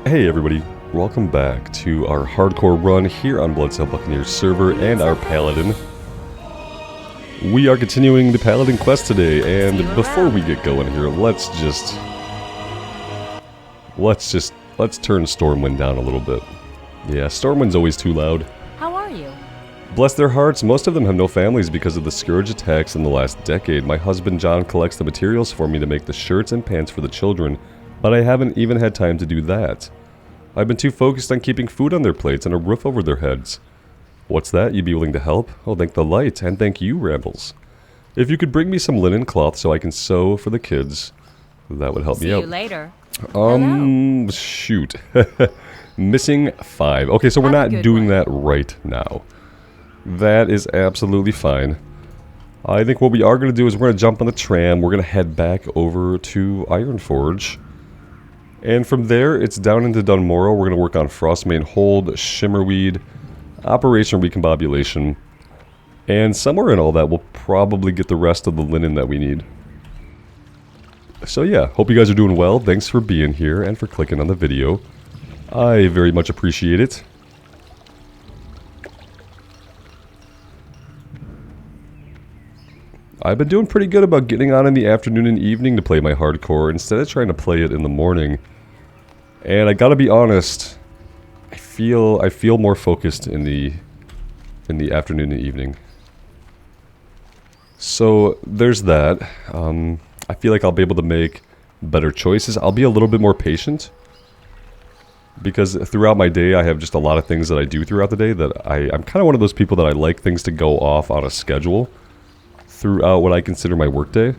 Hey everybody, welcome back to our hardcore run here on Bloodsail Buccaneers server and our Paladin. We are continuing the Paladin quest today, and before we get going here, let's turn Stormwind down a little bit. Yeah, Stormwind's always too loud. How are you? Bless their hearts, most of them have no families because of the Scourge attacks in the last decade. My husband John collects the materials for me to make the shirts and pants for the children, but I haven't even had time to do that. I've been too focused on keeping food on their plates and a roof over their heads. What's that? You'd be willing to help? Oh, thank the light, and thank you, Rambles. If you could bring me some linen cloth so I can sew for the kids, that would help me out. See you later. Shoot. Missing 5. Okay, so we're not doing that right now. That is absolutely fine. I think what we are going to do is we're going to jump on the tram. We're going to head back over to Ironforge. And from there, it's down into Morogh. We're going to work on Frostmane Hold, Shimmerweed, Operation Recombobulation. And somewhere in all that, we'll probably get the rest of the linen that we need. So yeah, hope you guys are doing well. Thanks for being here and for clicking on the video. I very much appreciate it. I've been doing pretty good about getting on in the afternoon and evening to play my hardcore instead of trying to play it in the morning. And I gotta be honest, I feel more focused in the afternoon and evening. So there's that. I feel like I'll be able to make better choices. I'll be a little bit more patient, because throughout my day I have just a lot of things that I do throughout the day that I'm kind of one of those people that I like things to go off on a schedule throughout what I consider my workday.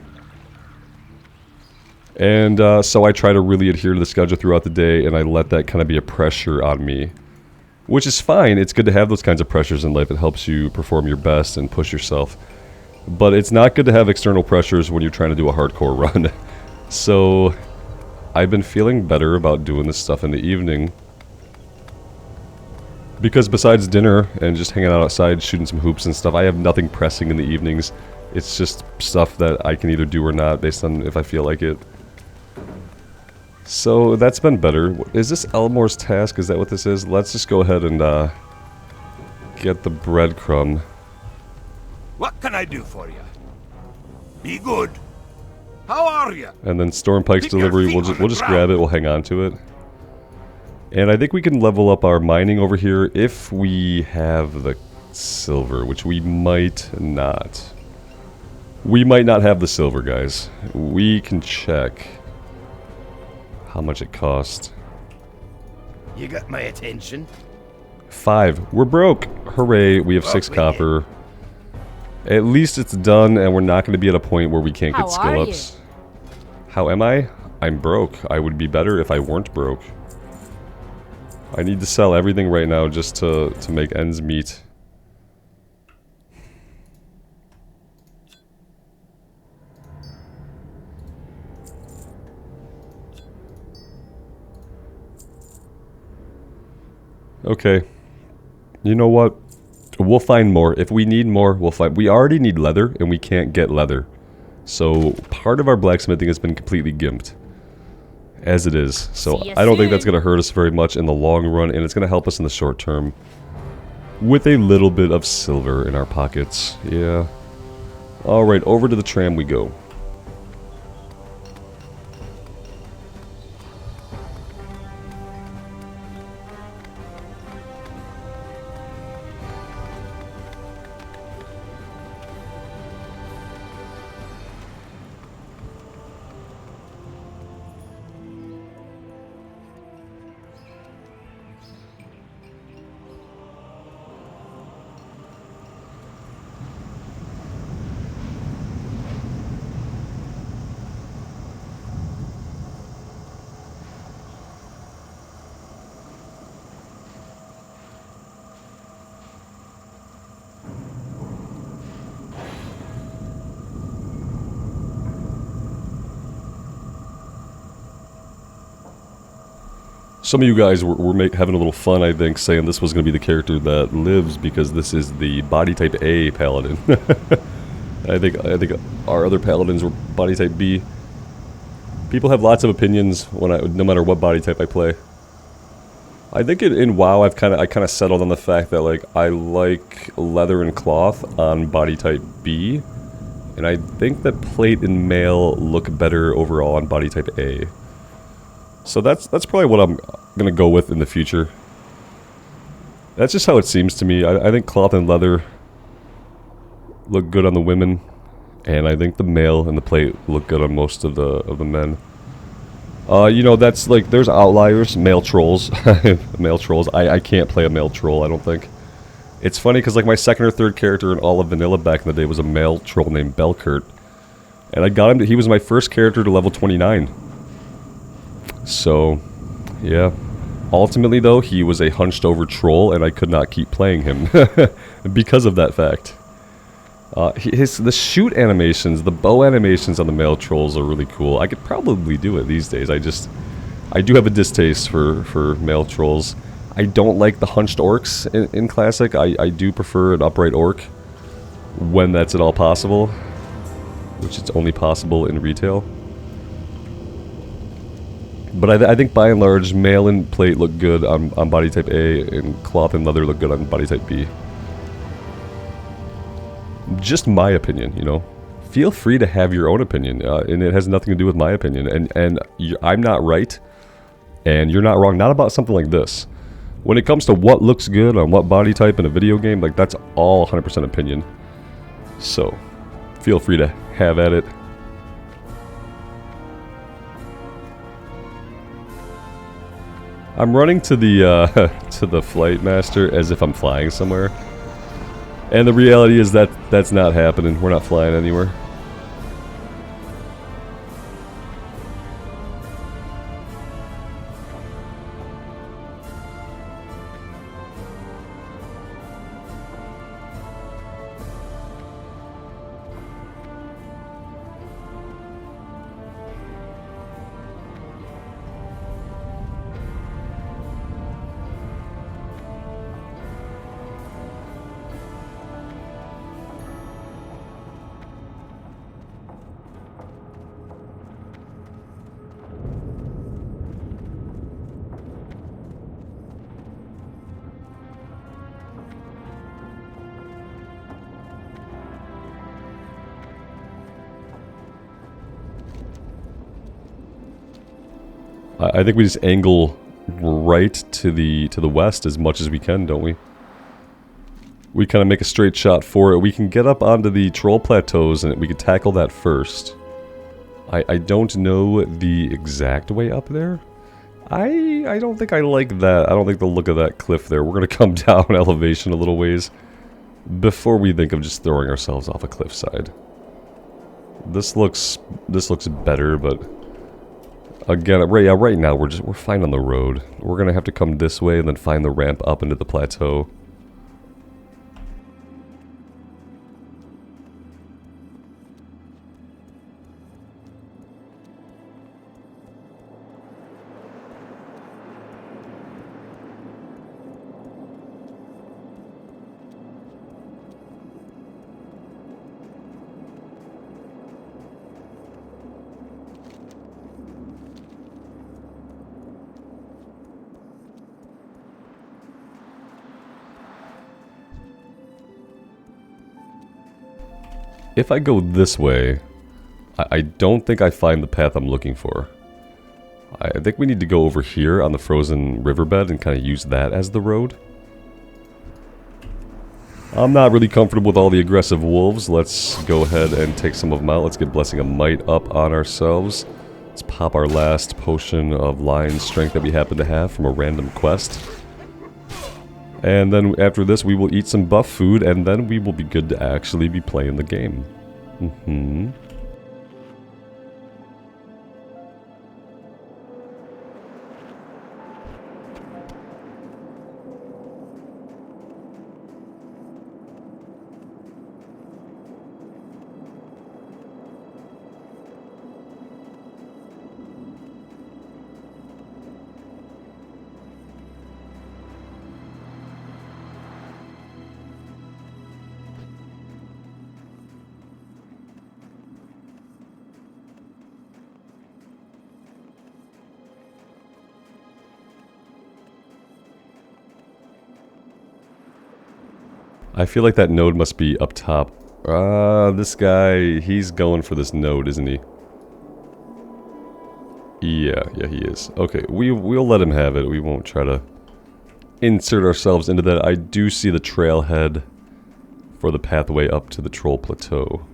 And so I try to really adhere to the schedule throughout the day, and I let that kind of be a pressure on me. Which is fine. It's good to have those kinds of pressures in life. It helps you perform your best and push yourself. But it's not good to have external pressures when you're trying to do a hardcore run. So I've been feeling better about doing this stuff in the evening. Because besides dinner and just hanging out outside, shooting some hoops and stuff, I have nothing pressing in the evenings. It's just stuff that I can either do or not based on if I feel like it. So that's been better. Is this Elmore's task? Is that what this is? Let's just go ahead and get the breadcrumb. What can I do for you? Be good. How are you? And then Stormpike's delivery, we'll just grab it, we'll hang on to it. And I think we can level up our mining over here if we have the silver, which we might not. We might not have the silver, guys. We can check how much it cost. You got my attention. 5. We're broke. Hooray, we have 6 copper. At least it's done, and we're not going to be at a point where we can't get skill ups. How am I? I'm broke. I would be better if I weren't broke. I need to sell everything right now just to make ends meet. Okay. You know what? We'll find more. If we need more, we'll find. We already need leather, and we can't get leather. So part of our blacksmithing has been completely gimped, as it is. So I don't think that's going to hurt us very much in the long run, and it's going to help us in the short term with a little bit of silver in our pockets. Yeah. Alright, over to the tram we go. Some of you guys were having a little fun, I think, saying this was going to be the character that lives because this is the body type A paladin. I think our other paladins were body type B. People have lots of opinions no matter what body type I play. I think in WoW I kind of settled on the fact that like I like leather and cloth on body type B, and I think that plate and mail look better overall on body type A. So that's probably what I'm gonna go with in the future. That's just how it seems to me. I think cloth and leather look good on the women, and I think the mail and the plate look good on most of the men. You know, that's like, there's outliers, male trolls. Male trolls. I can't play a male troll, I don't think. It's funny because like my second or third character in all of vanilla back in the day was a male troll named Belkert. And I got him to, he was my first character to level 29. So, yeah. Ultimately though, he was a hunched over troll and I could not keep playing him because of that fact. The shoot animations, the bow animations on the male trolls are really cool. I could probably do it these days. I do have a distaste for male trolls. I don't like the hunched orcs in Classic. I do prefer an upright orc when that's at all possible, which it's only possible in retail. But I think by and large, mail and plate look good on body type A, and cloth and leather look good on body type B. Just my opinion, you know. Feel free to have your own opinion, and it has nothing to do with my opinion. And I'm not right, and you're not wrong. Not about something like this. When it comes to what looks good on what body type in a video game, like that's all 100% opinion. So, feel free to have at it. I'm running to the flight master as if I'm flying somewhere. And the reality is that that's not happening. We're not flying anywhere. I think we just angle right to the west as much as we can, don't we? We kind of make a straight shot for it. We can get up onto the troll plateaus and we can tackle that first. I don't know the exact way up there. I don't think I like that. I don't like the look of that cliff there. We're going to come down elevation a little ways before we think of just throwing ourselves off a cliffside. This looks better, but again, right now we're fine on the road. We're gonna have to come this way and then find the ramp up into the plateau. If I go this way, I don't think I find the path I'm looking for. I think we need to go over here on the frozen riverbed and kind of use that as the road. I'm not really comfortable with all the aggressive wolves. Let's go ahead and take some of them out. Let's get Blessing of Might up on ourselves. Let's pop our last potion of Lion Strength that we happen to have from a random quest. And then after this we will eat some buff food, and then we will be good to actually be playing the game. I feel like that node must be up top. This guy, he's going for this node, isn't he? Yeah, he is. Okay, we'll let him have it. We won't try to insert ourselves into that. I do see the trailhead for the pathway up to the Troll Plateau.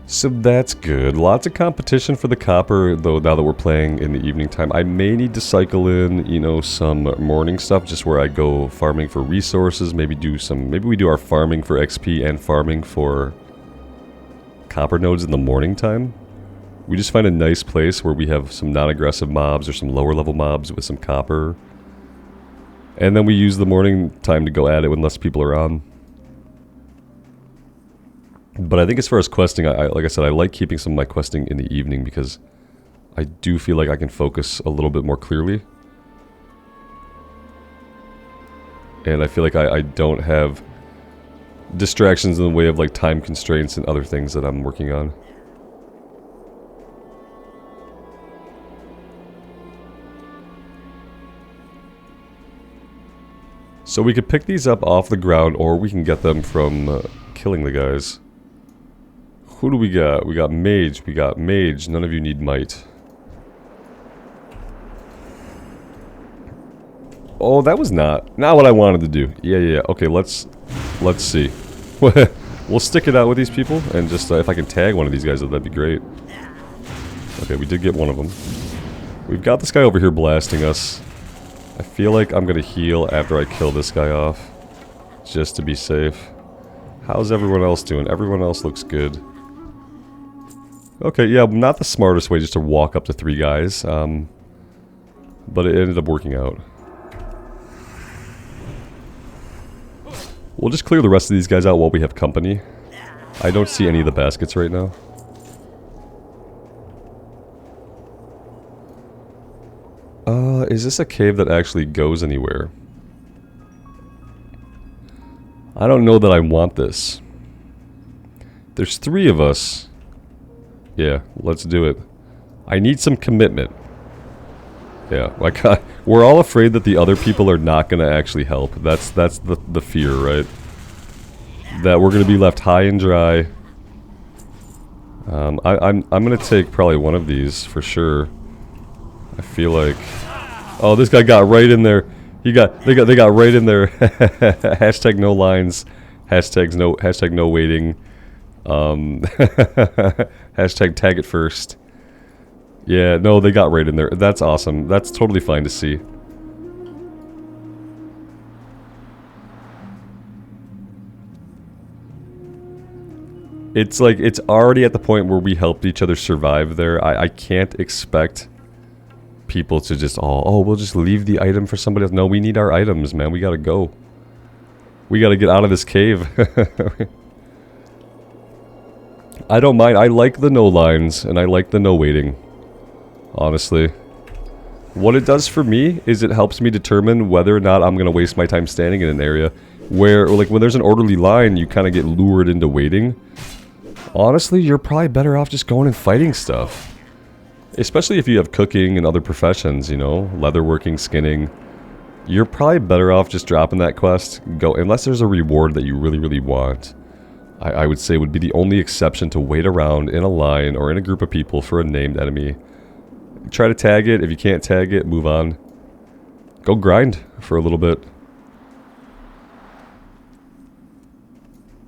So that's good. Lots of competition for the copper, though, now that we're playing in the evening time. I may need to cycle in, you know, some morning stuff, just where I go farming for resources. Maybe we do our farming for XP and farming for copper nodes in the morning time. We just find a nice place where we have some non-aggressive mobs or some lower level mobs with some copper. And then we use the morning time to go at it when less people are on. But I think as far as questing, like I said, I like keeping some of my questing in the evening because I do feel like I can focus a little bit more clearly. And I feel like I don't have distractions in the way of like time constraints and other things that I'm working on. So we could pick these up off the ground, or we can get them from killing the guys. Who do we got? We got mage. None of you need might. Oh, that was not what I wanted to do. Yeah. Okay, let's see. We'll stick it out with these people, and just if I can tag one of these guys, that'd be great. Okay, we did get one of them. We've got this guy over here blasting us. I feel like I'm gonna heal after I kill this guy off, just to be safe. How's everyone else doing? Everyone else looks good. Okay, yeah, not the smartest way just to walk up to 3 guys, but it ended up working out. We'll just clear the rest of these guys out while we have company. I don't see any of the baskets right now. Is this a cave that actually goes anywhere? I don't know that I want this. There's 3 of us. Yeah, let's do it. I need some commitment. Yeah, like we're all afraid that the other people are not going to actually help. That's the fear, right? That we're going to be left high and dry. I'm going to take probably one of these for sure. I feel like, oh, this guy got right in there. They got right in there. Hashtag no lines. Hashtag no waiting. Hashtag tag it first. Yeah, no, they got right in there. That's awesome. That's totally fine to see. It's like, it's already at the point where we helped each other survive there. I can't expect people to just, oh, we'll just leave the item for somebody else. No, we need our items, man. We gotta go. We gotta get out of this cave. I don't mind. I like the no lines, and I like the no waiting. Honestly. What it does for me is it helps me determine whether or not I'm gonna waste my time standing in an area where, like, when there's an orderly line, you kind of get lured into waiting. Honestly, you're probably better off just going and fighting stuff. Especially if you have cooking and other professions, you know, leatherworking, skinning. You're probably better off just dropping that quest, go, unless there's a reward that you really, really want. I would say would be the only exception to wait around in a line or in a group of people for a named enemy. Try to tag it. If you can't tag it, move on. Go grind for a little bit.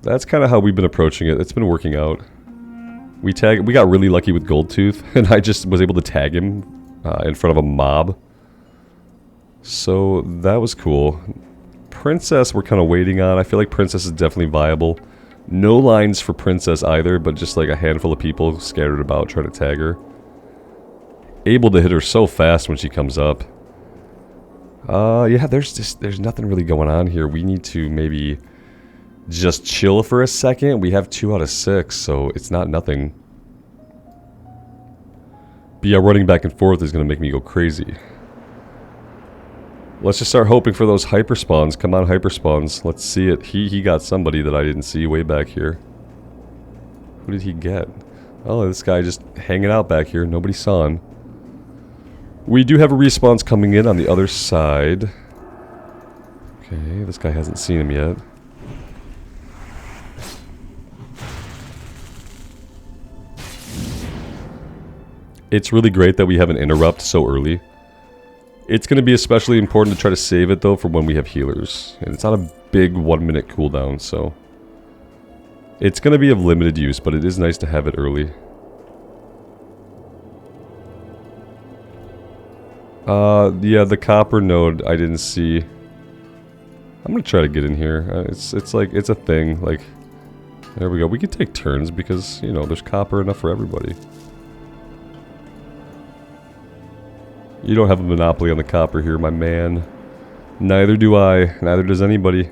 That's kind of how we've been approaching it. It's been working out. We got really lucky with Goldtooth, and I just was able to tag him in front of a mob. So that was cool. Princess we're kind of waiting on. I feel like Princess is definitely viable. No lines for Princess either, but just like a handful of people scattered about trying to tag her. Able to hit her so fast when she comes up. Yeah, there's nothing really going on here. We need to maybe just chill for a second. We have 2 out of 6, so it's not nothing. But yeah, running back and forth is going to make me go crazy. Let's just start hoping for those hyper spawns. Come on, hyper spawns. Let's see it. He got somebody that I didn't see way back here. Who did he get? Oh, this guy just hanging out back here. Nobody saw him. We do have a respawns coming in on the other side. Okay, this guy hasn't seen him yet. It's really great that we have an interrupt so early. It's going to be especially important to try to save it though for when we have healers. And it's not a big 1 minute cooldown, so... It's going to be of limited use, but it is nice to have it early. Yeah, the copper node I didn't see. I'm going to try to get in here. It's like, it's a thing, like... There we go. We can take turns because, you know, there's copper enough for everybody. You don't have a monopoly on the copper here, my man. Neither do I. Neither does anybody.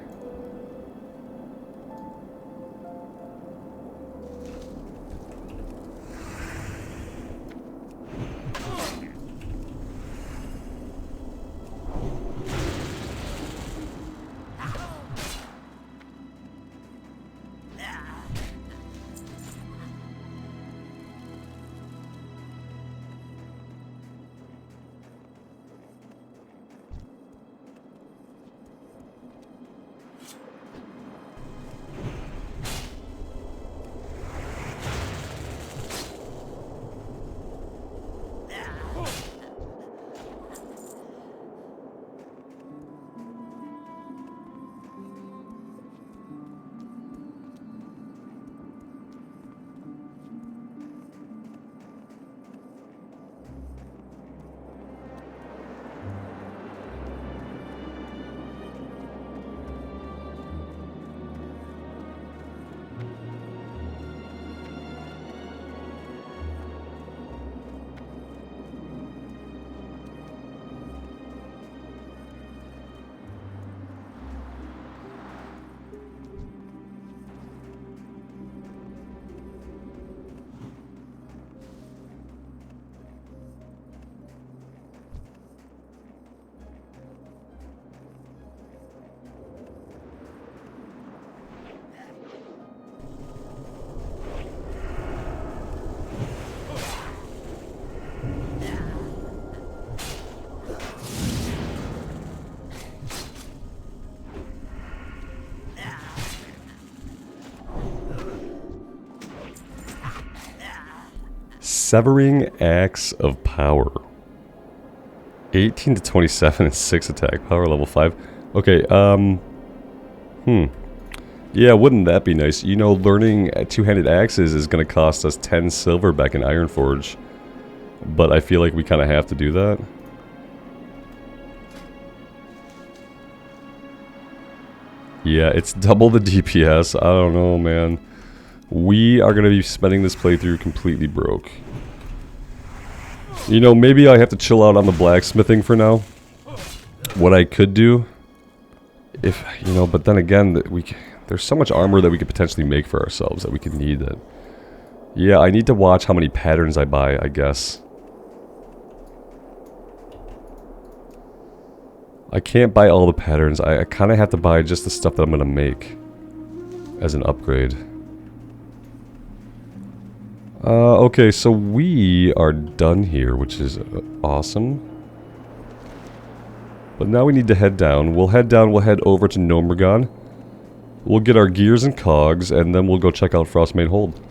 Severing Axe of Power. 18 to 27 and 6 attack. Power level 5. Okay, yeah, wouldn't that be nice? You know, learning two-handed axes is going to cost us 10 silver back in Ironforge. But I feel like we kind of have to do that. Yeah, it's double the DPS. I don't know, man. We are going to be spending this playthrough completely broke. You know, maybe I have to chill out on the blacksmithing for now. What I could do, if, you know, but then again, there's so much armor that we could potentially make for ourselves that we could need it. Yeah, I need to watch how many patterns I buy, I guess. I can't buy all the patterns. I kind of have to buy just the stuff that I'm going to make as an upgrade. Okay, so we are done here, which is awesome. But now we need to head down. We'll head down, we'll head over to Morogh. We'll get our gears and cogs, and then we'll go check out Frostmane Hold.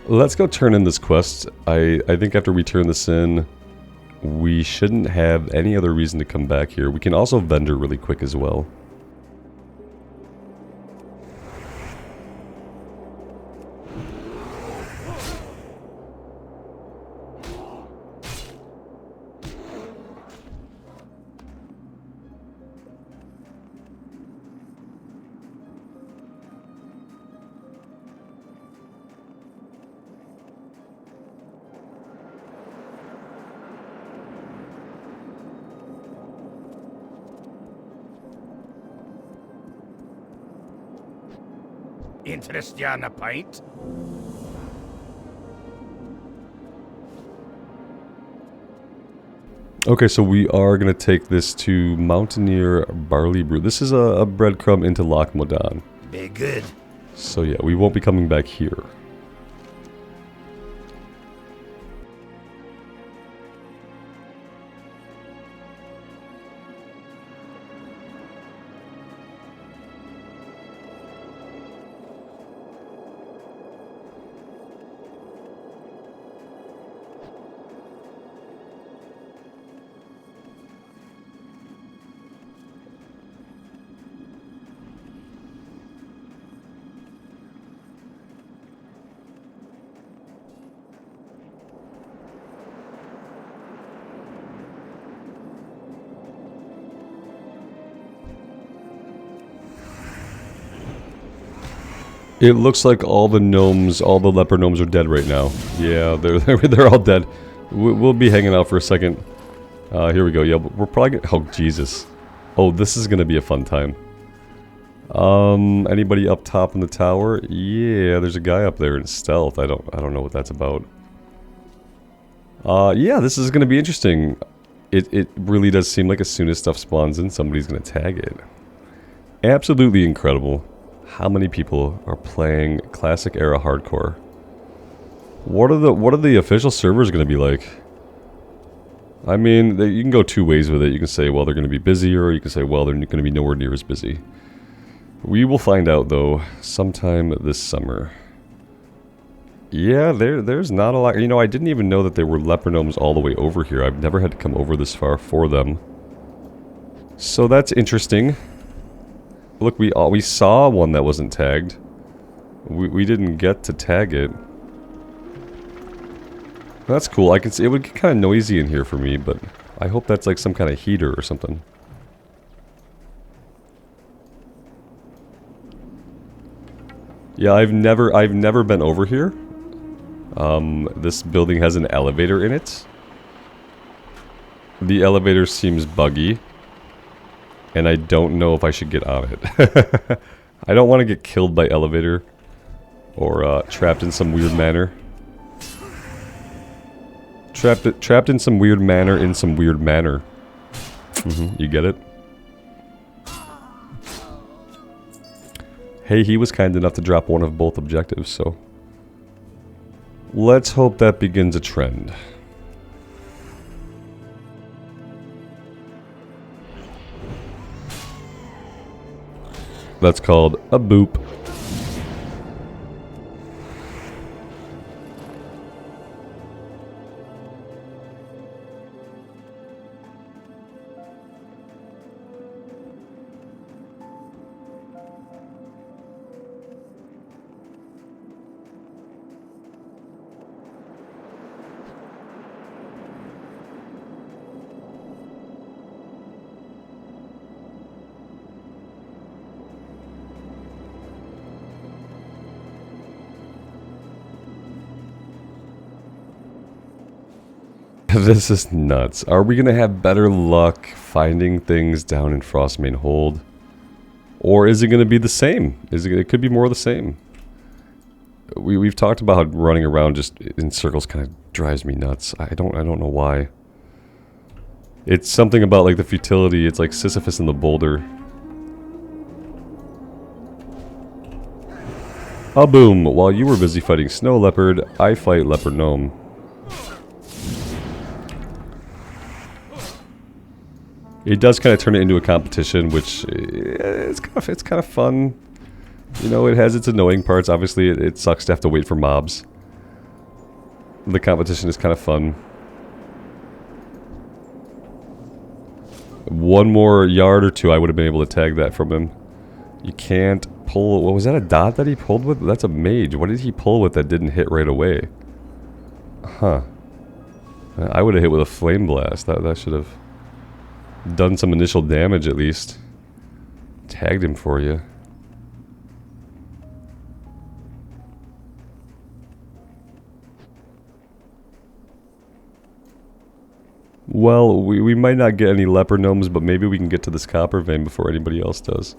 Let's go turn in this quest. I think after we turn this in, we shouldn't have any other reason to come back here. We can also vendor really quick as well. Interest ya in a pint? Okay, so we are going to take this to Mountaineer Barley Brew. This is a breadcrumb into Loch Modan. Be good. So yeah, we won't be coming back here. It looks like all the gnomes, all the leper gnomes are dead right now. Yeah, they're all dead. We'll be hanging out for a second. Here we go. Yeah, we're probably gonna, oh Jesus. Oh, this is gonna be a fun time. Anybody up top in the tower? Yeah, there's a guy up there in stealth. I don't know what that's about. Yeah, this is gonna be interesting. It really does seem like as soon as stuff spawns in, somebody's gonna tag it. Absolutely incredible. How many people are playing classic era hardcore? What are the official servers going to be like? I mean, you can go two ways with it. You can say, well, they're going to be busy, or you can say, well, they're going to be nowhere near as busy. We will find out though sometime this summer. Yeah, there's not a lot. You know, I didn't even know that there were leper gnomes all the way over here. I've never had to come over this far for them. So that's interesting. Look, we saw one that wasn't tagged. We didn't get to tag it. That's cool. I can see it would get kind of noisy in here for me, but I hope that's like some kind of heater or something. Yeah, I've never been over here. This building has an elevator in it. The elevator seems buggy. And I don't know if I should get on it. I don't want to get killed by elevator. Or trapped in some weird manner. Trapped in some weird manner in some weird manner. You get it? Hey, he was kind enough to drop one of both objectives, so... Let's hope that begins a trend. That's called a boop. This is nuts. Are we gonna have better luck finding things down in Frostmane Hold? Or is it gonna be the same? It could be more of the same. We've talked about how running around just in circles kind of drives me nuts. I don't know why. It's something about like the futility. It's like Sisyphus and the boulder. A boom! While you were busy fighting snow leopard, I fight leopard gnome. It does kind of turn it into a competition, which it's kind of fun. You know, it has its annoying parts. Obviously, it sucks to have to wait for mobs. The competition is kind of fun. One more yard or two, I would have been able to tag that from him. You can't pull... What was that, a dot that he pulled with? That's a mage. What did he pull with that didn't hit right away? Huh. I would have hit with a flame blast. That should have done some initial damage at least. Tagged him for you. Well, we might not get any leopard gnomes, but maybe we can get to this copper vein before anybody else does.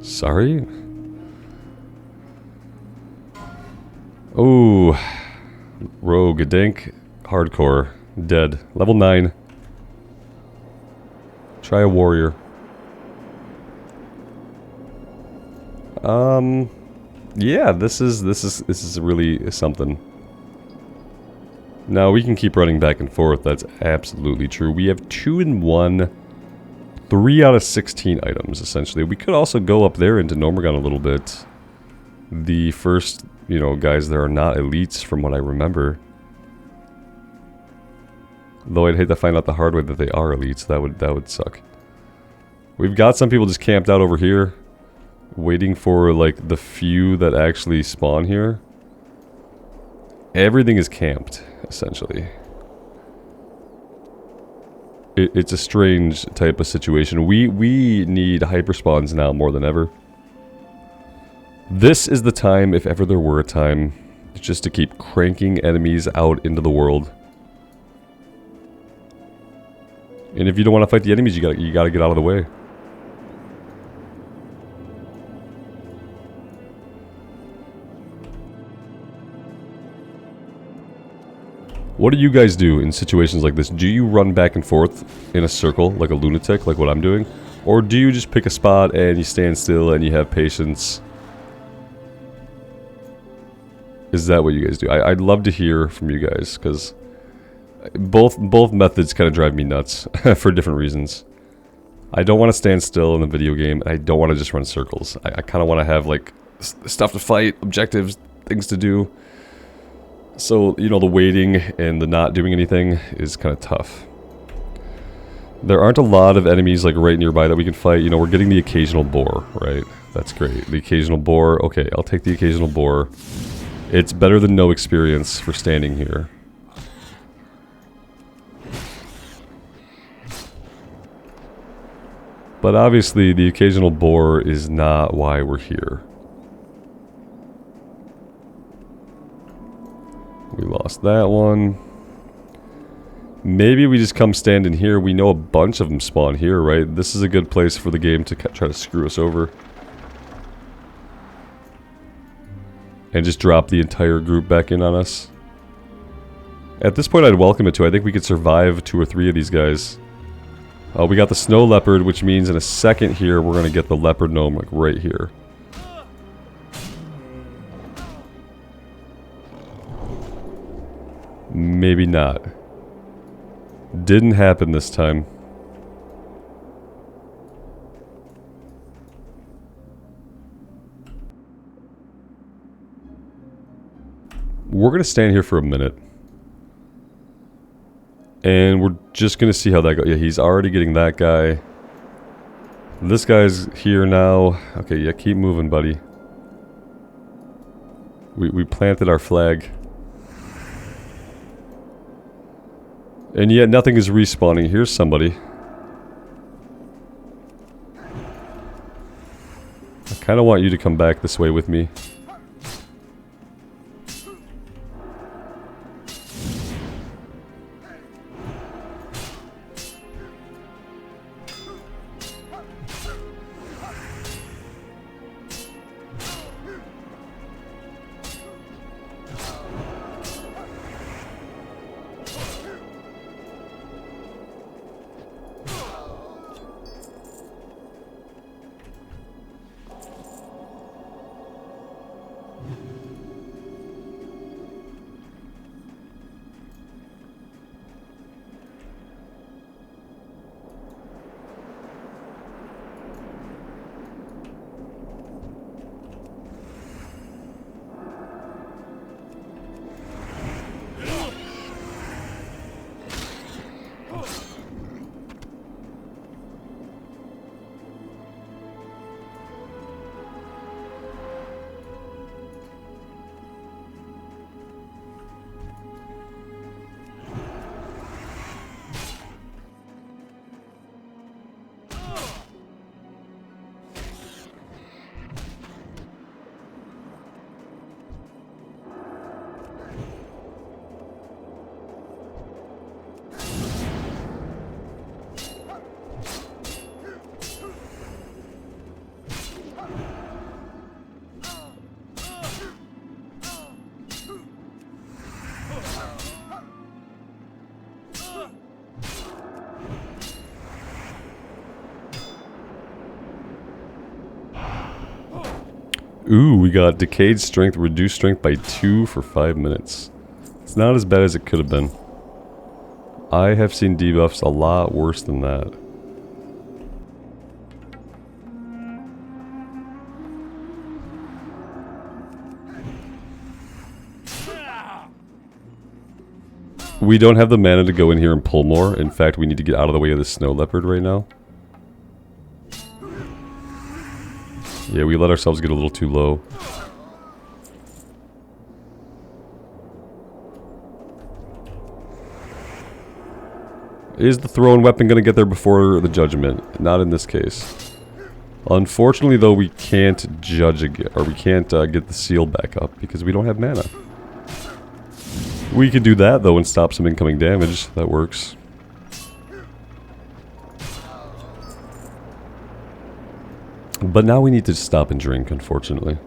Sorry? Ooh. Rogue, Dink, hardcore, dead. Level 9. Try a warrior. Yeah, this is really something. Now we can keep running back and forth. That's absolutely true. We have 2 in 1, 3 out of 16 items essentially. We could also go up there into Morogh a little bit. The first, you know, guys there are not elites from what I remember. Though I'd hate to find out the hard way that they are elites. That would suck. We've got some people just camped out over here, waiting for, like, the few that actually spawn here. Everything is camped, essentially. It's a strange type of situation. We need hyperspawns now more than ever. This is the time, if ever there were a time, just to keep cranking enemies out into the world. And if you don't want to fight the enemies, you gotta get out of the way. What do you guys do in situations like this? Do you run back and forth in a circle like a lunatic, like what I'm doing? Or do you just pick a spot and you stand still and you have patience? Is that what you guys do? I'd love to hear from you guys, because both methods kind of drive me nuts for different reasons. I don't want to stand still in the video game, and I don't want to just run circles. I kind of want to have, like, stuff to fight, objectives, things to do. So, you know, the waiting and the not doing anything is kind of tough. There aren't a lot of enemies, like, right nearby that we can fight. You know, we're getting the occasional boar, right? That's great. The occasional boar. Okay, I'll take the occasional boar. It's better than no experience for standing here. But obviously, the occasional boar is not why we're here. We lost that one. Maybe we just come stand in here. We know a bunch of them spawn here, right? This is a good place for the game to try to screw us over. And just drop the entire group back in on us. At this point, I'd welcome it too. I think we could survive 2 or 3 of these guys. We got the snow leopard, which means in a second here, we're going to get the leopard gnome, like, right here. Maybe not. Didn't happen this time. We're going to stand here for a minute. And we're just going to see how that goes. Yeah, he's already getting that guy. This guy's here now. Okay, yeah, keep moving, buddy. We planted our flag. And yet nothing is respawning. Here's somebody. I kind of want you to come back this way with me. Ooh, we got decayed strength, reduced strength by 2 for 5 minutes. It's not as bad as it could have been. I have seen debuffs a lot worse than that. We don't have the mana to go in here and pull more. In fact, we need to get out of the way of the snow leopard right now. Yeah, we let ourselves get a little too low. Is the thrown weapon going to get there before the judgment? Not in this case. Unfortunately, though, we can't judge again, or we can't get the seal back up because we don't have mana. We could do that, though, and stop some incoming damage. That works. But now we need to stop and drink, unfortunately.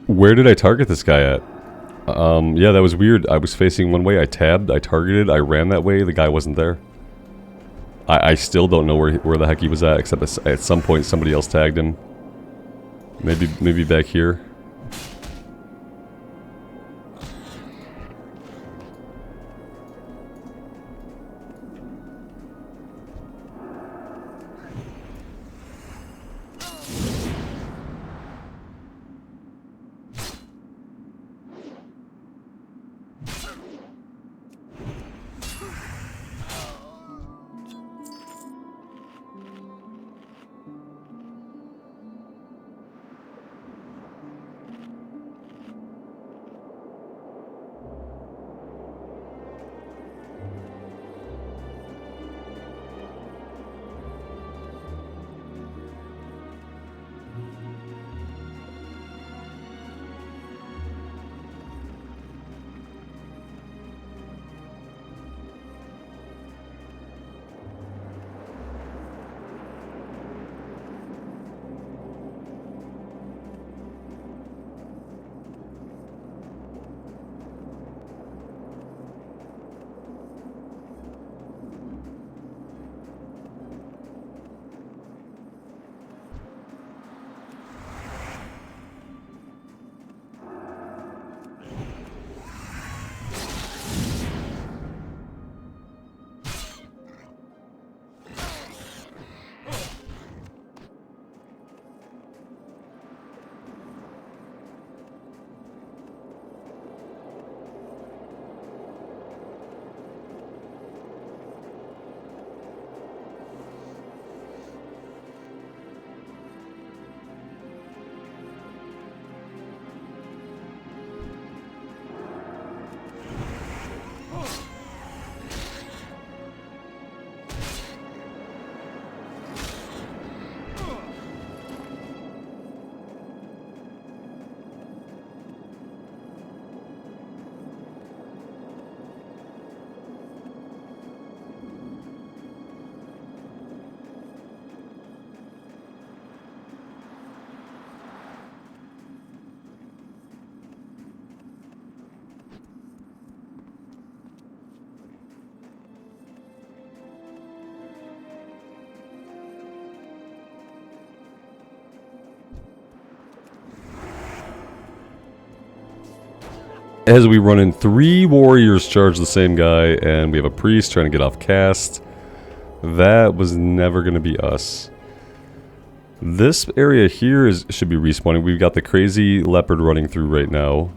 Where did I target this guy at? Yeah, that was weird. I was facing one way, I tabbed, I targeted, I ran that way, the guy wasn't there. I still don't know where the heck he was at, except at some point somebody else tagged him. Maybe back here. As we run in, 3 warriors charge the same guy, and we have a priest trying to get off cast. That was never going to be us. This area here should be respawning. We've got the crazy leopard running through right now.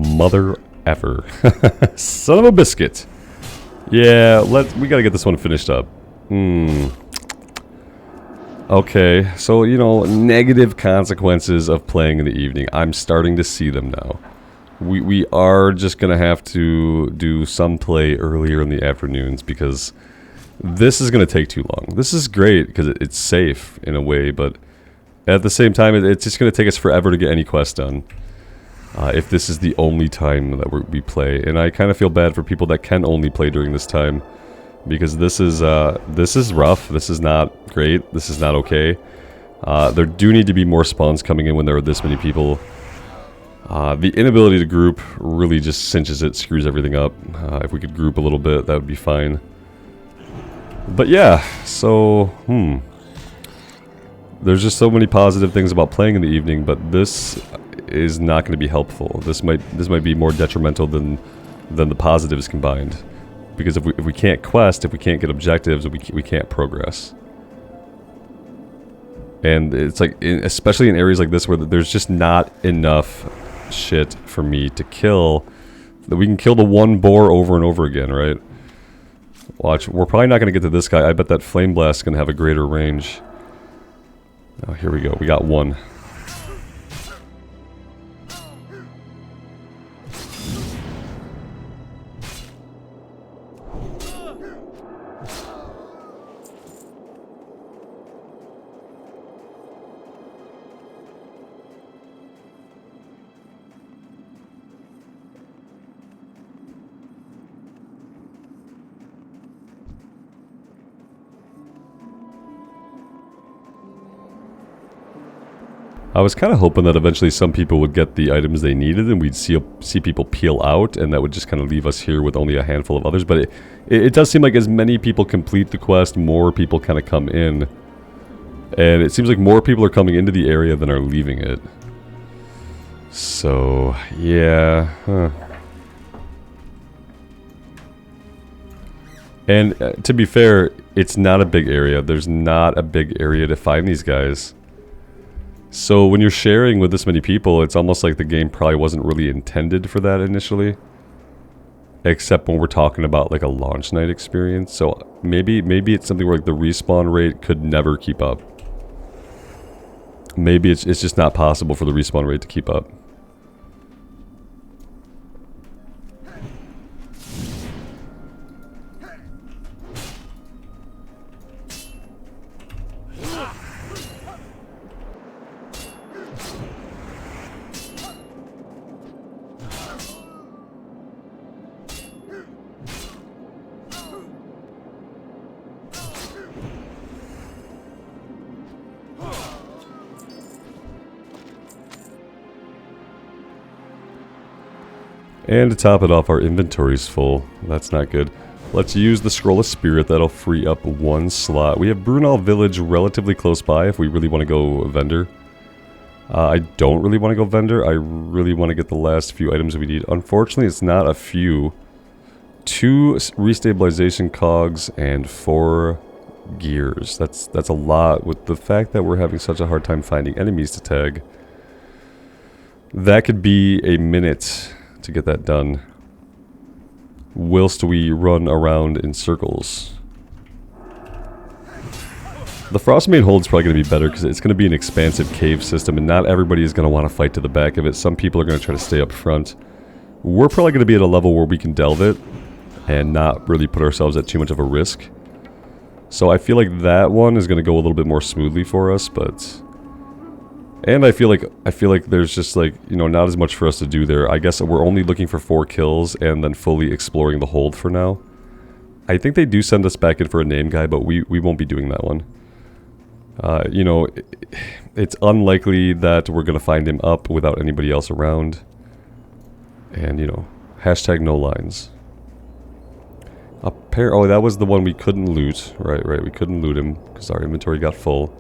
mother ever. Son of a biscuit. Yeah, we gotta get this one finished up. Okay, so, you know, negative consequences of playing in the evening. I'm starting to see them now. We are just gonna have to do some play earlier in the afternoons because this is gonna take too long. This is great because it's safe in a way, but at the same time, it's just gonna take us forever to get any quest done. If this is the only time that we play, and I kind of feel bad for people that can only play during this time, because this is rough. This is not great. This is not okay. There do need to be more spawns coming in when there are this many people. The inability to group really just cinches it, screws everything up. If we could group a little bit, that would be fine. But yeah, so there's just so many positive things about playing in the evening, but this is not going to be helpful. This might be more detrimental than the positives combined, because if we can't quest, if we can't get objectives, we can't progress. And it's like, especially in areas like this where there's just not enough shit for me to kill, that we can kill the one boar over and over again, right? Watch, we're probably not going to get to this guy. I bet that flame blast is going to have a greater range. Oh, here we go. We got one. I was kind of hoping that eventually some people would get the items they needed and we'd see people peel out, and that would just kind of leave us here with only a handful of others. But it does seem like as many people complete the quest, more people kind of come in. And it seems like more people are coming into the area than are leaving it. So, yeah. And to be fair, it's not a big area. There's not a big area to find these guys. So when you're sharing with this many people, it's almost like the game probably wasn't really intended for that initially. Except when we're talking about like a launch night experience. So maybe it's something where like the respawn rate could never keep up. Maybe it's just not possible for the respawn rate to keep up. And to top it off, our inventory's full. That's not good. Let's use the Scroll of Spirit. That'll free up one slot. We have Brunel Village relatively close by if we really want to go vendor. I don't really want to go vendor. I really want to get the last few items we need. Unfortunately, it's not a few. 2 restabilization cogs and 4 gears. That's a lot with the fact that we're having such a hard time finding enemies to tag. That could be a minute to get that done, whilst we run around in circles. The Frostmain Hold's probably going to be better because it's going to be an expansive cave system and not everybody is going to want to fight to the back of it. Some people are going to try to stay up front. We're probably going to be at a level where we can delve it and not really put ourselves at too much of a risk. So I feel like that one is going to go a little bit more smoothly for us, but... And I feel like there's just like, you know, not as much for us to do there. I guess we're only looking for 4 kills and then fully exploring the hold for now. I think they do send us back in for a name guy, but we won't be doing that one. You know, it's unlikely that we're going to find him up without anybody else around. And, you know, hashtag no lines. Oh, that was the one we couldn't loot. Right, we couldn't loot him because our inventory got full.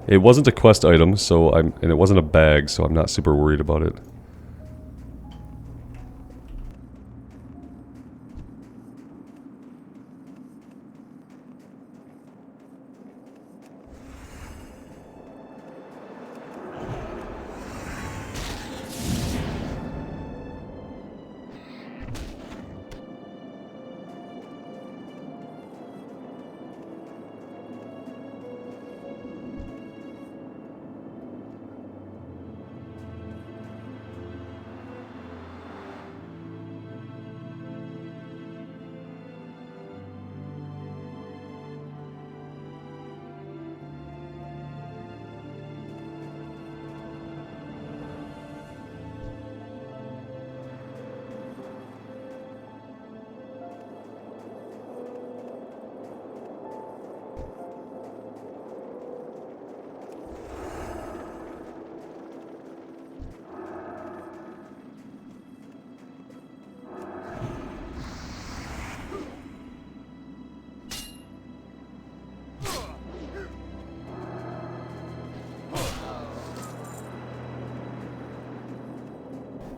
It wasn't a quest item, so and it wasn't a bag, so I'm not super worried about it.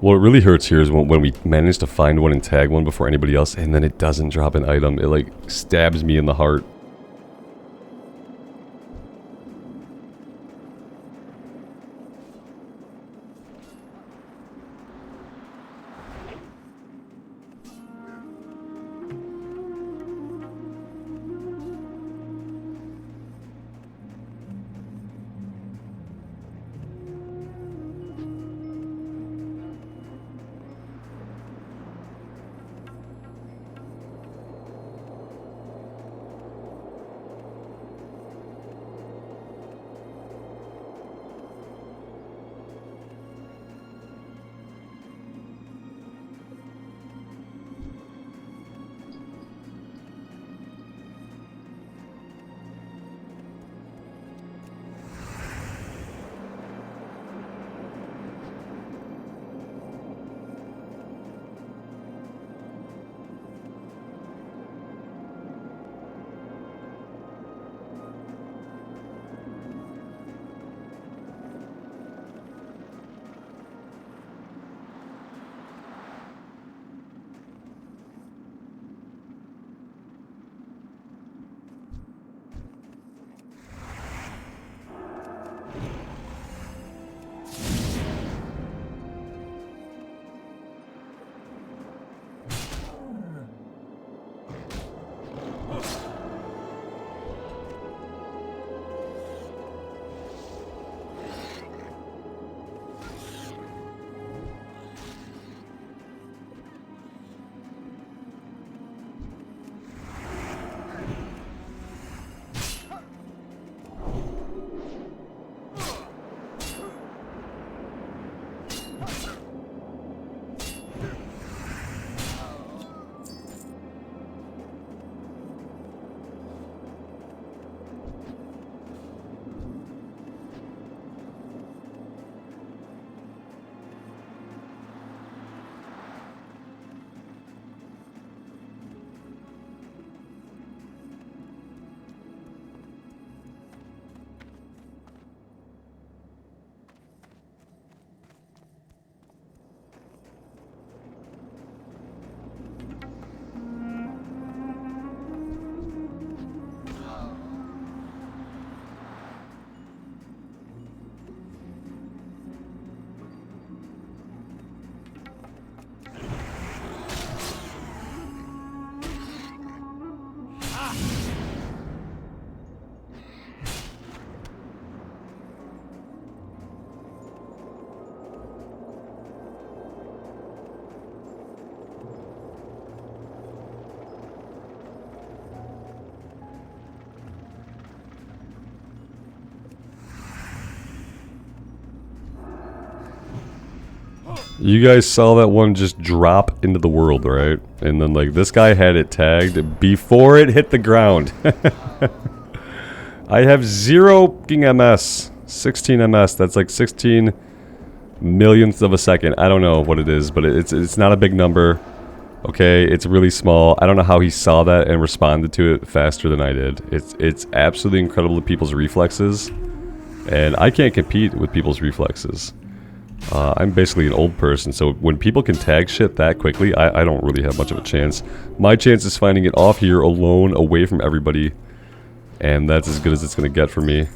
What really hurts here is when we manage to find one and tag one before anybody else, and then it doesn't drop an item. It like stabs me in the heart. You guys saw that one just drop into the world, right? And then, like, this guy had it tagged before it hit the ground. I have 0 MS. 16 MS. That's like 16 millionths of a second. I don't know what it is, but it's not a big number. Okay, it's really small. I don't know how he saw that and responded to it faster than I did. It's absolutely incredible to people's reflexes. And I can't compete with people's reflexes. I'm basically an old person, so when people can tag shit that quickly, I don't really have much of a chance. My chance is finding it off here alone, away from everybody, and that's as good as it's going to get for me.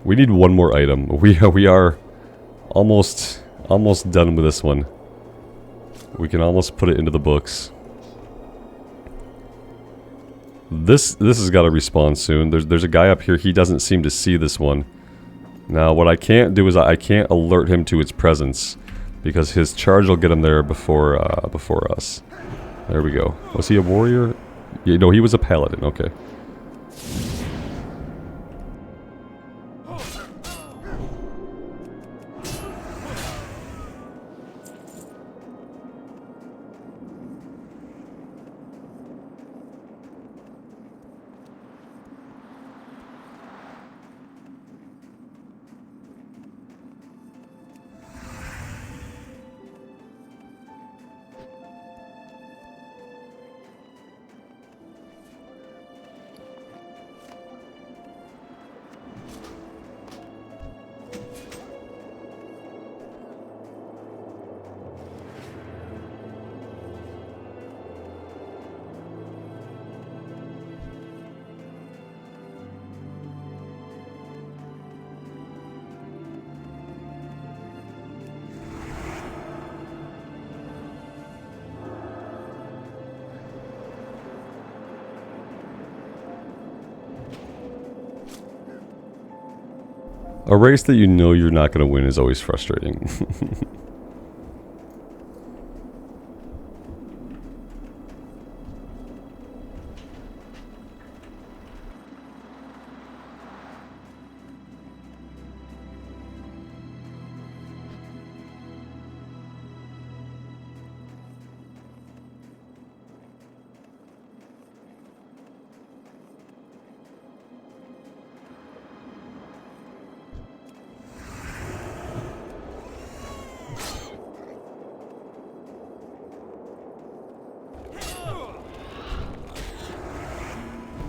We need one more item. We are almost done with this one. We can almost put it into the books. This has got to respawn soon. There's a guy up here. He doesn't seem to see this one. Now, what I can't do is I can't alert him to its presence, because his charge will get him there before us. There we go. Was he a warrior? Yeah, no, he was a paladin. Okay. A race that you know you're not going to win is always frustrating.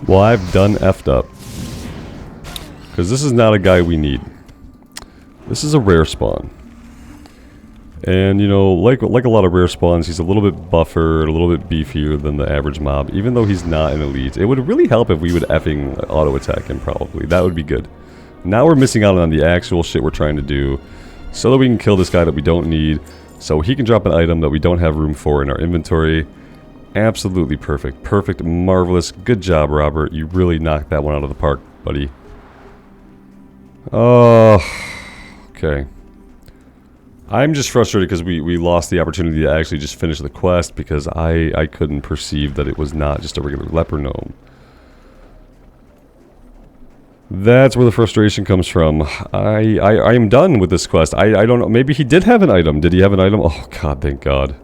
Well, I've done effed up. Because this is not a guy we need. This is a rare spawn. And, you know, like a lot of rare spawns, he's a little bit buffer, a little bit beefier than the average mob, even though he's not an elite. It would really help if we would effing auto-attack him, probably. That would be good. Now we're missing out on the actual shit we're trying to do, so that we can kill this guy that we don't need, so he can drop an item that we don't have room for in our inventory. Absolutely perfect. Perfect, marvelous. Good job, Robert. You really knocked that one out of the park, buddy. Oh, okay. I'm just frustrated because we lost the opportunity to actually just finish the quest because I couldn't perceive that it was not just a regular leper gnome. That's where the frustration comes from. I am done with this quest. I don't know. Maybe he did have an item. Did he have an item? Oh, God, thank God.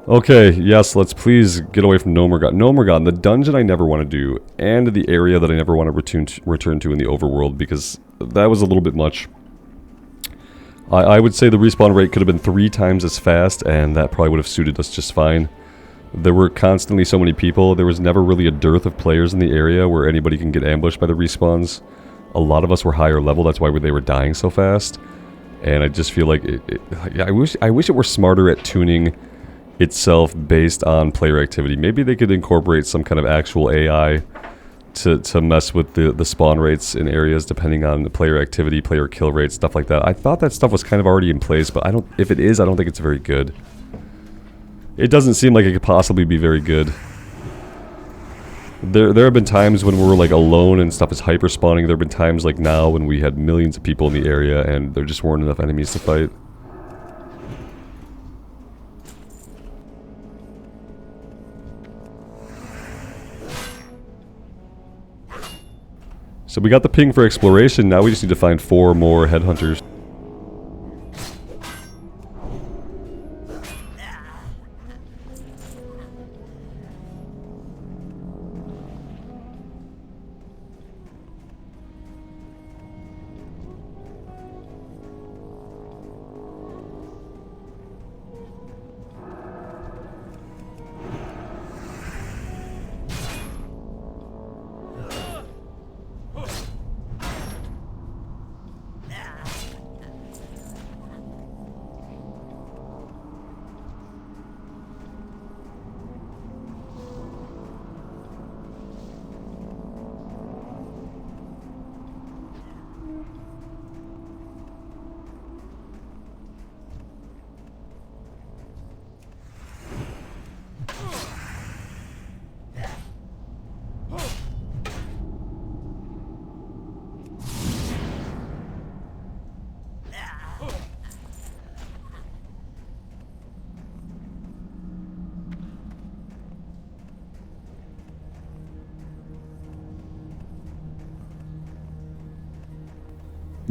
Okay, yes, let's please get away from Morogh. Morogh, the dungeon I never want to do, and the area that I never want to return to in the overworld, because that was a little bit much. I would say the respawn rate could have been 3 times as fast, and that probably would have suited us just fine. There were constantly so many people. There was never really a dearth of players in the area where anybody can get ambushed by the respawns. A lot of us were higher level, that's why they were dying so fast. And I just feel like I wish it were smarter at tuning itself based on player activity. Maybe they could incorporate some kind of actual AI to mess with the spawn rates in areas depending on the player activity, player kill rates, stuff like that. I thought that stuff was kind of already in place, but if it is, I don't think it's very good. It doesn't seem like it could possibly be very good. There have been times when we were like alone and stuff is hyper spawning. There have been times like now when we had millions of people in the area and there just weren't enough enemies to fight. So we got the ping for exploration, now we just need to find 4 more headhunters.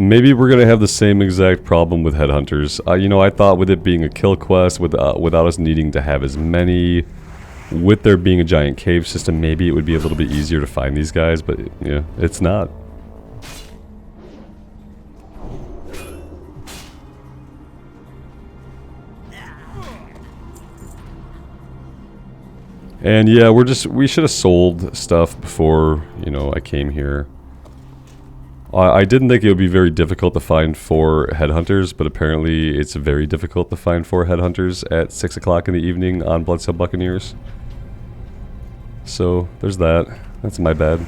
Maybe we're gonna have the same exact problem with headhunters. You know, I thought with it being a kill quest, without us needing to have as many, with there being a giant cave system, maybe it would be a little bit easier to find these guys, but yeah, it's not. And yeah, we should have sold stuff before, you know, I came here. I didn't think it would be very difficult to find 4 headhunters, but apparently it's very difficult to find 4 headhunters at 6 o'clock in the evening on Bloodsail Buccaneers. So, there's that. That's my bad.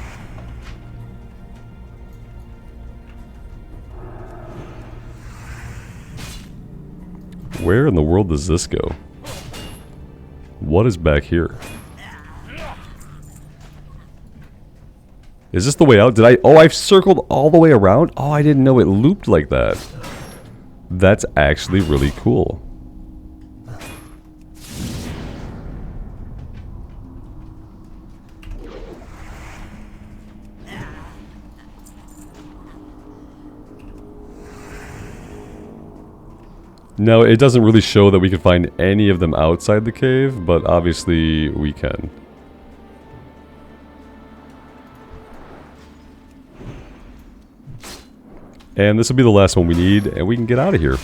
Where in the world does this go? What is back here? Is this the way out? Did I... Oh, I've circled all the way around? Oh, I didn't know it looped like that. That's actually really cool. No, it doesn't really show that we can find any of them outside the cave, but obviously we can. And this will be the last one we need, and we can get out of here.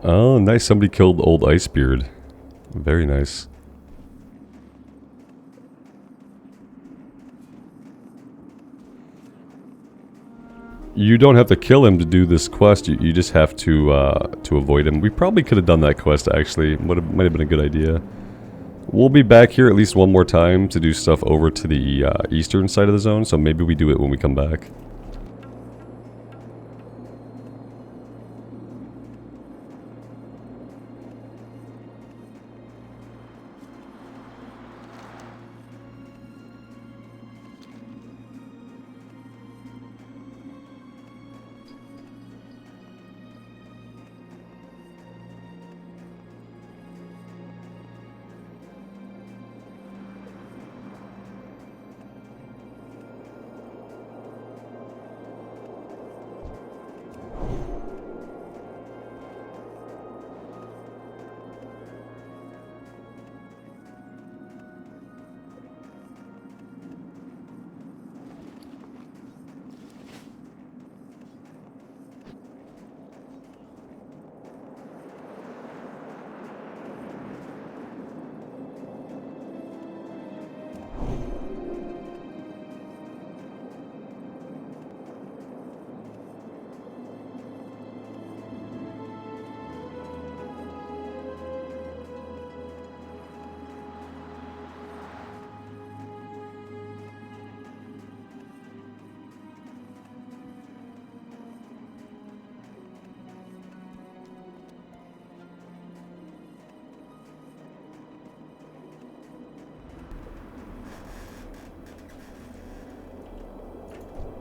Oh, nice. Somebody killed Old Icebeard. Very nice. You don't have to kill him to do this quest. You just have to avoid him. We probably could have done that quest, actually. Might have been a good idea. We'll be back here at least one more time to do stuff over to the eastern side of the zone, so maybe we do it when we come back.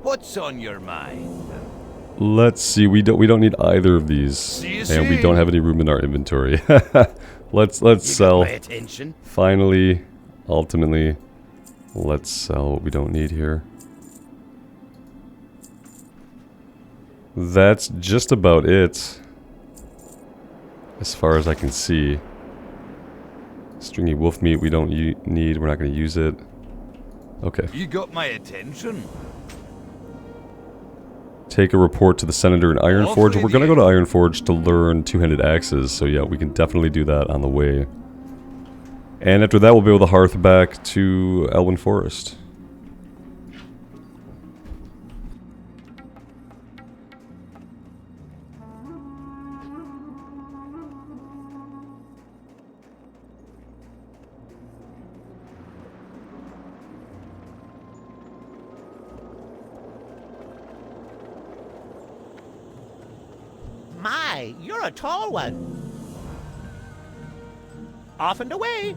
What's on your mind? Let's see. We don't need either of these, and we don't have any room in our inventory. let's sell. My attention. Finally, ultimately, let's sell what we don't need here. That's just about it, as far as I can see. Stringy wolf meat we don't need. We're not going to use it. Okay. You got my attention. Take a report to the Senator in Ironforge. We're going to go to Ironforge to learn two-handed axes, so yeah, we can definitely do that on the way. And after that, we'll be able to hearth back to Elwyn Forest. My, you're a tall one. Off and away.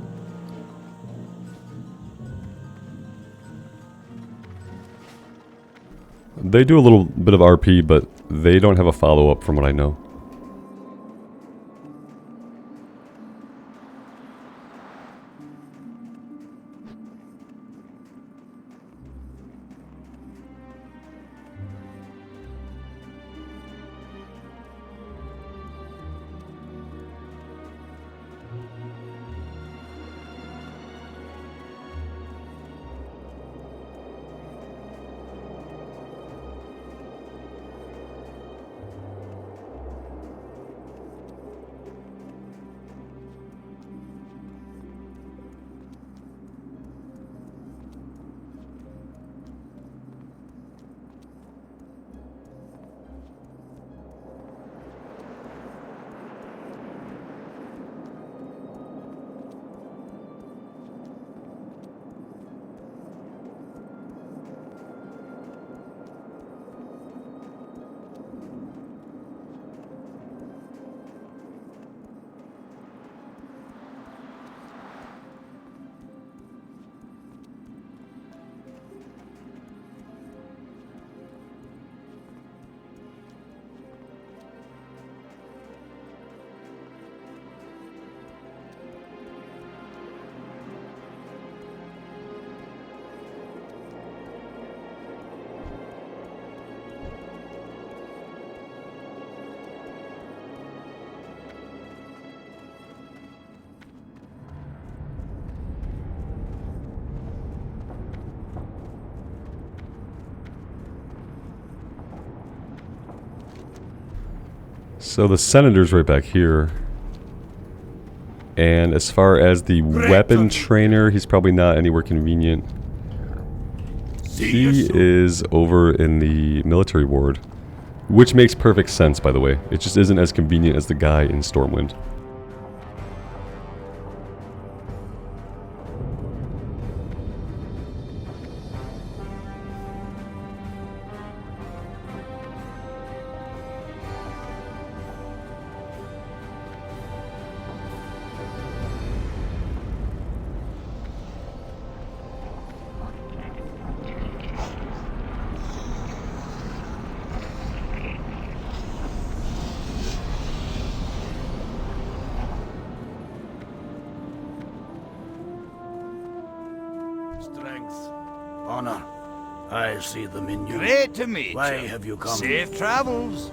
They do a little bit of RP, but they don't have a follow-up from what I know. So the Senator's right back here. And as far as the weapon trainer, he's probably not anywhere convenient. He is over in the military ward. Which makes perfect sense, by the way. It just isn't as convenient as the guy in Stormwind. Honor, I see them in you. Great to meet you. Why have you come? Safe travels.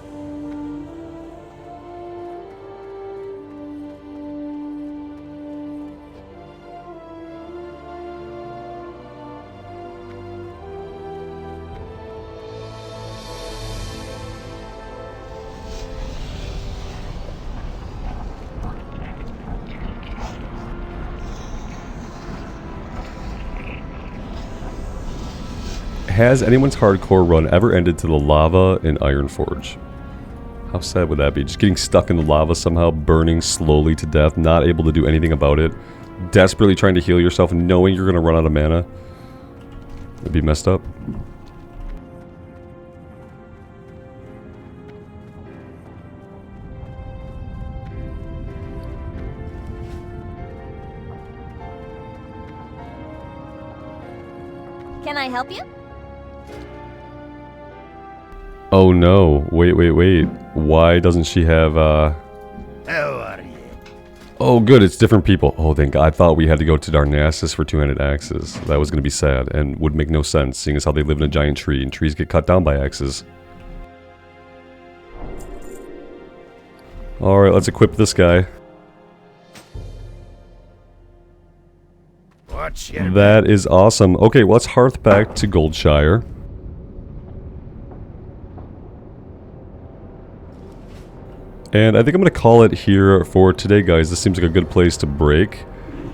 Has anyone's hardcore run ever ended to the lava in Ironforge? How sad would that be? Just getting stuck in the lava somehow, burning slowly to death, not able to do anything about it, desperately trying to heal yourself, knowing you're going to run out of mana. It'd be messed up. Can I help you? Oh no, wait. Why doesn't she have, How are you? Oh good, it's different people. Oh thank God, I thought we had to go to Darnassus for two-handed axes. That was gonna be sad, and would make no sense, seeing as how they live in a giant tree, and trees get cut down by axes. Alright, let's equip this guy. That is awesome. Okay, well, let's hearth back to Goldshire. And I think I'm going to call it here for today, guys. This seems like a good place to break.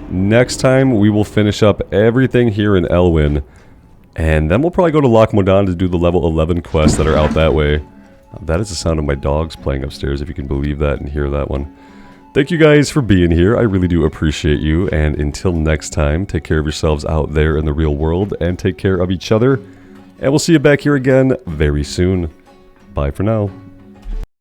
Next time, we will finish up everything here in Elwyn. And then we'll probably go to Loch Modan to do the level 11 quests that are out that way. That is the sound of my dogs playing upstairs, if you can believe that and hear that one. Thank you guys for being here. I really do appreciate you. And until next time, take care of yourselves out there in the real world and take care of each other. And we'll see you back here again very soon. Bye for now.